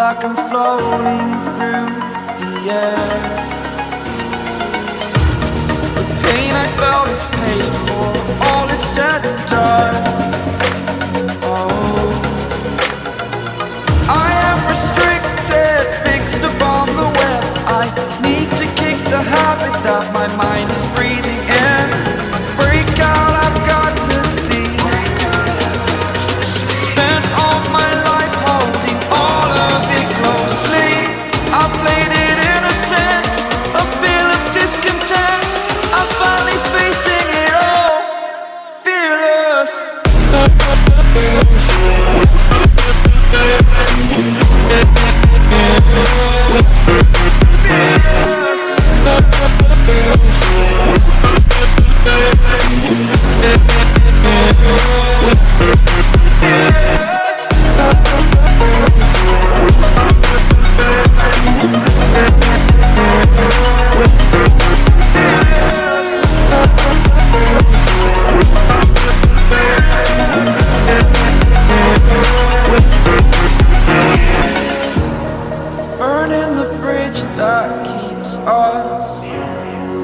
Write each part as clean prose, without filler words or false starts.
like I'm floating through the air. The pain I felt is paid for, all is said and done. Oh, I am restricted, fixed upon the web. I need to kick the habit that my mind is breathing in. Break out, I've got to see. Spent all my life holding all of it closely. I played it innocent, a feel of discontent. I'm finally facing it all, fearless. Burning the bridge that keeps us.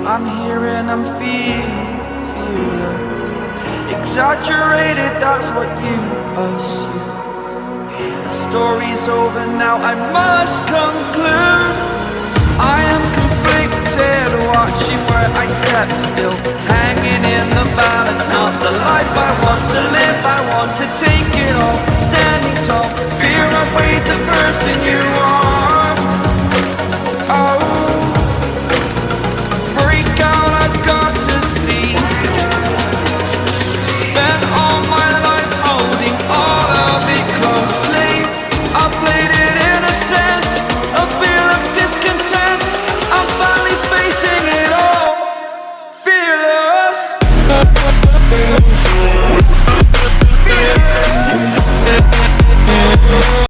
I'm here and I'm feeling fearless. Exaggerated, that's what you assume. The story's over now, I must conclude.